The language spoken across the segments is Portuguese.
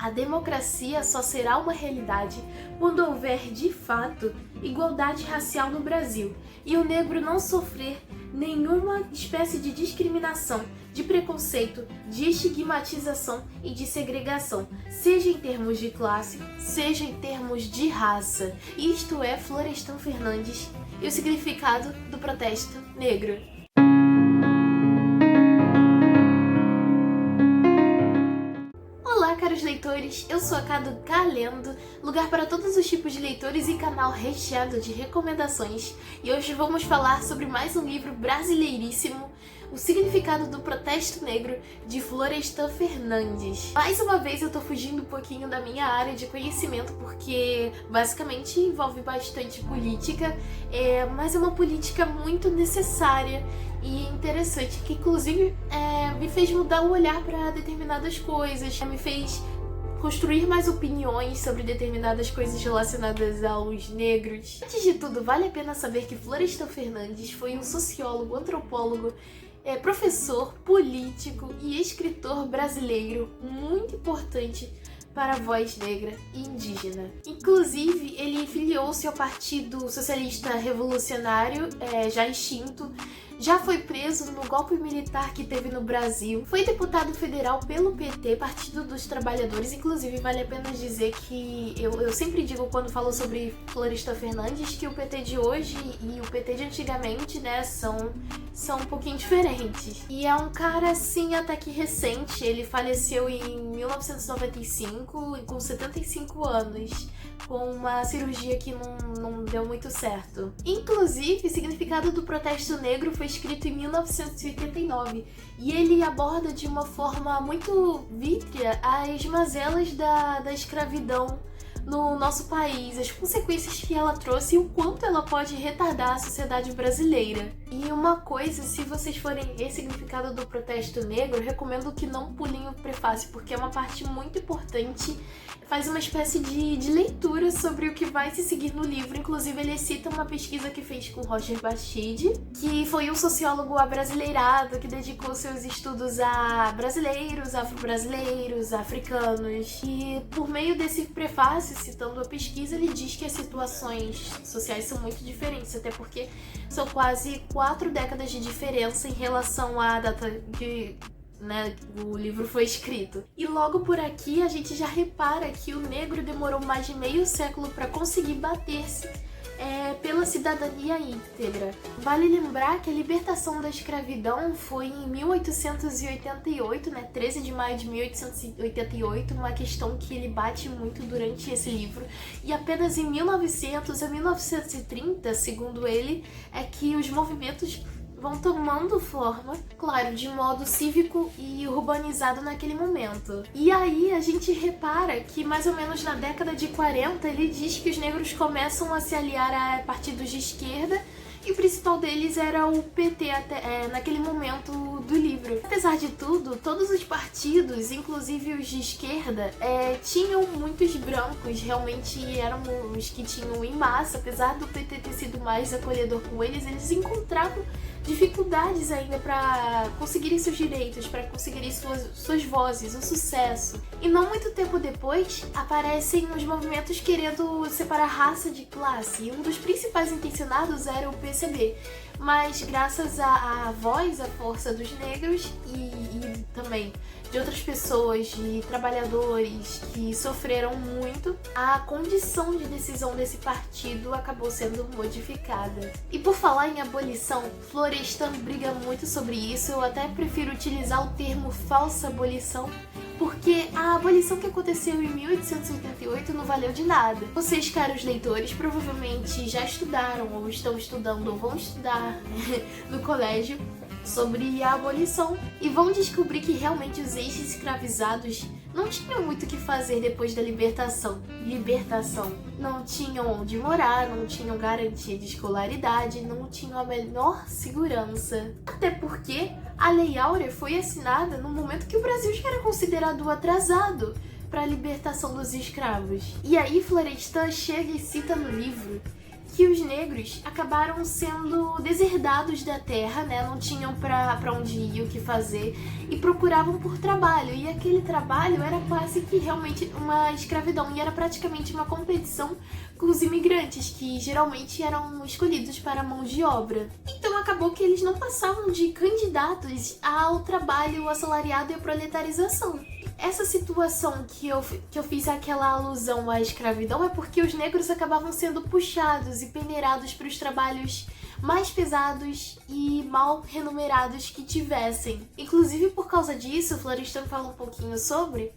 A democracia só será uma realidade quando houver, de fato, igualdade racial no Brasil e o negro não sofrer nenhuma espécie de discriminação, de preconceito, de estigmatização e de segregação, seja em termos de classe, seja em termos de raça. Isto é Florestan Fernandes e o significado do protesto negro. Olá, caros leitores, eu sou a Cado Lendo, lugar para todos os tipos de leitores e canal recheado de recomendações. E hoje vamos falar sobre mais um livro brasileiríssimo, O Significado do Protesto Negro, de Florestan Fernandes. Mais uma vez eu tô fugindo um pouquinho da minha área de conhecimento, porque basicamente envolve bastante política, mas é uma política muito necessária e interessante, que inclusive me fez mudar o olhar para determinadas coisas, me fez construir mais opiniões sobre determinadas coisas relacionadas aos negros. Antes de tudo, vale a pena saber que Florestan Fernandes foi um sociólogo, antropólogo, professor, político e escritor brasileiro muito importante para a voz negra e indígena. Inclusive, ele filiou-se ao Partido Socialista Revolucionário, já extinto, já foi preso no golpe militar que teve no Brasil, foi deputado federal pelo PT, Partido dos Trabalhadores. Inclusive, vale a pena dizer que eu sempre digo quando falo sobre Florestan Fernandes que o PT de hoje e o PT de antigamente, né, são um pouquinho diferentes. E é um cara, assim, até que recente. Ele faleceu em 1995, com 75 anos, com uma cirurgia que não deu muito certo. Inclusive, o Significado do Protesto Negro foi escrito em 1989 e ele aborda de uma forma muito vítrea as mazelas da escravidão no nosso país, as consequências que ela trouxe e o quanto ela pode retardar a sociedade brasileira. E uma coisa, se vocês forem ler Significado do Protesto Negro, eu recomendo que não pulem o prefácio, porque é uma parte muito importante, faz uma espécie de leitura sobre o que vai se seguir no livro. Inclusive, ele cita uma pesquisa que fez com Roger Bastide, que foi um sociólogo abrasileirado que dedicou seus estudos a brasileiros, afro-brasileiros, africanos. E por meio desse prefácio, citando a pesquisa, ele diz que as situações sociais são muito diferentes, até porque são quase 4 décadas de diferença em relação à data que o livro foi escrito. E logo por aqui a gente já repara que o negro demorou mais de meio século para conseguir bater-se pela cidadania íntegra. Vale lembrar que a libertação da escravidão foi em 1888, 13 de maio de 1888, uma questão que ele bate muito durante esse livro. E apenas em 1900 a 1930, segundo ele, é que os movimentos vão tomando forma, claro, de modo cívico e urbanizado naquele momento. E aí a gente repara que mais ou menos na década de 40 ele diz que os negros começam a se aliar a partidos de esquerda, e o principal deles era o PT naquele momento do livro. Apesar de tudo, todos os partidos, inclusive os de esquerda, tinham muitos brancos, realmente eram os que tinham em massa. Apesar do PT ter sido mais acolhedor com eles, eles encontravam dificuldades ainda para conseguirem seus direitos, para conseguirem suas vozes, o sucesso. E não muito tempo depois, aparecem os movimentos querendo separar raça de classe, e um dos principais intencionados era o PCB. Mas graças à voz, à força dos negros e também de outras pessoas, de trabalhadores que sofreram muito, a condição de decisão desse partido acabou sendo modificada. E por falar em abolição, Florestan briga muito sobre isso. Eu até prefiro utilizar o termo falsa abolição, porque a abolição que aconteceu em 1888 não valeu de nada. Vocês, caros leitores, provavelmente já estudaram ou estão estudando ou vão estudar no colégio sobre a abolição e vão descobrir que realmente os ex-escravizados não tinham muito o que fazer depois da libertação. Não tinham onde morar, não tinham garantia de escolaridade, não tinham a menor segurança. Até porque a Lei Áurea foi assinada no momento que o Brasil já era considerado atrasado para a libertação dos escravos. E aí Florestan chega e cita no livro que os negros acabaram sendo deserdados da terra, né? Não tinham pra onde ir, o que fazer, e procuravam por trabalho. E aquele trabalho era quase que realmente uma escravidão, e era praticamente uma competição com os imigrantes, que geralmente eram escolhidos para a mão de obra. Então acabou que eles não passavam de candidatos ao trabalho assalariado e à proletarização. Essa situação que eu fiz aquela alusão à escravidão é porque os negros acabavam sendo puxados e peneirados para os trabalhos mais pesados e mal remunerados que tivessem. Inclusive, por causa disso, o Florestan fala um pouquinho sobre,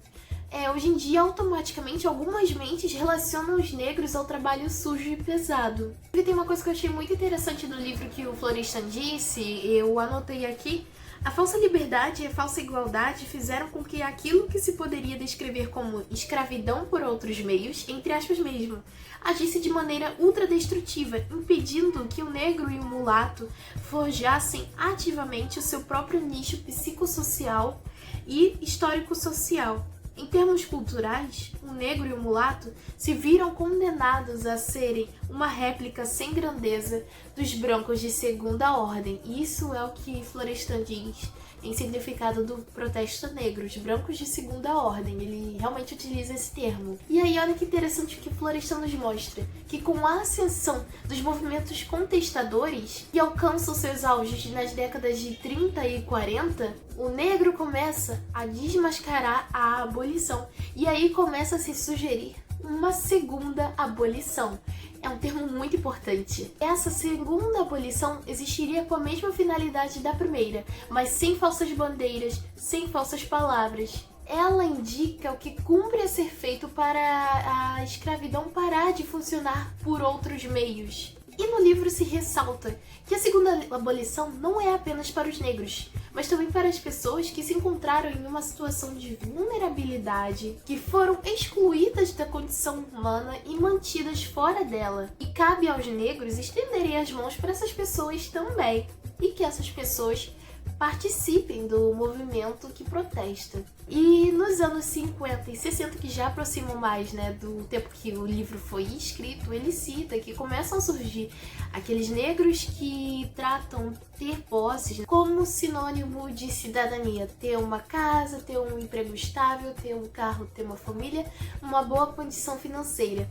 hoje em dia, automaticamente, algumas mentes relacionam os negros ao trabalho sujo e pesado. E tem uma coisa que eu achei muito interessante no livro que o Florestan disse, eu anotei aqui. A falsa liberdade e a falsa igualdade fizeram com que aquilo que se poderia descrever como escravidão por outros meios, entre aspas mesmo, agisse de maneira ultradestrutiva, impedindo que o negro e o mulato forjassem ativamente o seu próprio nicho psicossocial e histórico-social. Em termos culturais, o negro e o mulato se viram condenados a serem uma réplica sem grandeza dos brancos de segunda ordem. E isso é o que Florestan diz em significado do protesto negro, os brancos de segunda ordem. Ele realmente utiliza esse termo. E aí olha que interessante o que Florestan nos mostra, que com a ascensão dos movimentos contestadores, que alcançam seus auges nas décadas de 30 e 40, o negro começa a desmascarar a abolição. E aí começa a se sugerir uma segunda abolição. É um termo muito importante. Essa segunda abolição existiria com a mesma finalidade da primeira, mas sem falsas bandeiras, sem falsas palavras. Ela indica o que cumpre a ser feito para a escravidão parar de funcionar por outros meios. E no livro se ressalta que a segunda abolição não é apenas para os negros, mas também para as pessoas que se encontraram em uma situação de vulnerabilidade, que foram excluídas da condição humana e mantidas fora dela. E cabe aos negros estenderem as mãos para essas pessoas também, e que essas pessoas participem do movimento que protesta. E nos anos 50 e 60, que já aproximam mais, né, do tempo que o livro foi escrito, ele cita que começam a surgir aqueles negros que tratam ter posses como sinônimo de cidadania, ter uma casa, ter um emprego estável, ter um carro, ter uma família, uma boa condição financeira.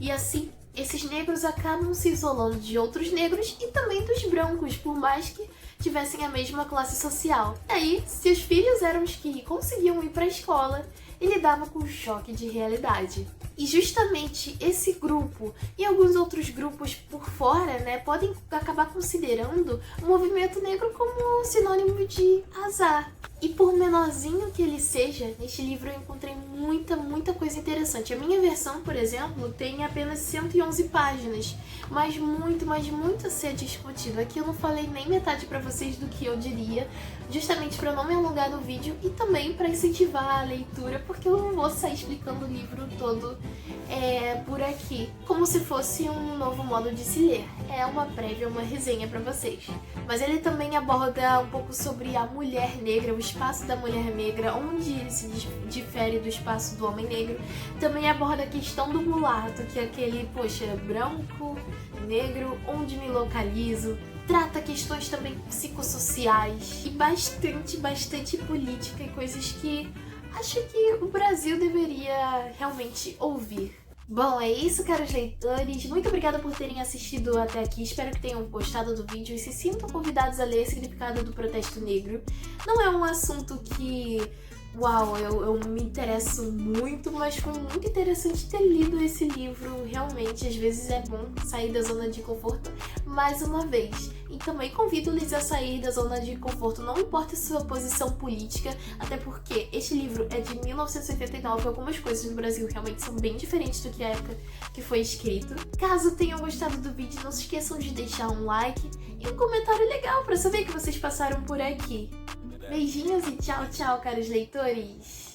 E assim, esses negros acabam se isolando de outros negros e também dos brancos, por mais que tivessem a mesma classe social. Aí, se os filhos eram os que conseguiam ir para a escola, ele lidava com um choque de realidade. E justamente esse grupo e alguns outros grupos por fora, né, podem acabar considerando o movimento negro como sinônimo de azar. E por menorzinho que ele seja, neste livro eu encontrei muita coisa interessante. A minha versão, por exemplo, tem apenas 111 páginas, mas muito a ser discutido. Aqui eu não falei nem metade para vocês do que eu diria, justamente para não me alongar no vídeo e também para incentivar a leitura, porque eu não vou sair explicando o livro todo por aqui, como se fosse um novo modo de se ler. É uma prévia, uma resenha para vocês. Mas ele também aborda um pouco sobre a mulher negra, o espaço da mulher negra, onde ele se difere do espaço do homem negro. Também aborda a questão do mulato, que é aquele, branco, negro, onde me localizo. Trata questões também psicossociais e bastante política e coisas que acho que o Brasil deveria realmente ouvir. Bom, é isso, caros leitores. Muito obrigada por terem assistido até aqui. Espero que tenham gostado do vídeo e se sintam convidados a ler o significado do protesto negro. Não é um assunto que, eu me interesso muito, mas foi muito interessante ter lido esse livro. Realmente, às vezes é bom sair da zona de conforto mais uma vez. E também convido-lhes a sair da zona de conforto, não importa a sua posição política, até porque este livro é de 1979, algumas coisas no Brasil realmente são bem diferentes do que a época que foi escrito. Caso tenham gostado do vídeo, não se esqueçam de deixar um like e um comentário legal para saber que vocês passaram por aqui. Beijinhos e tchau, caros leitores!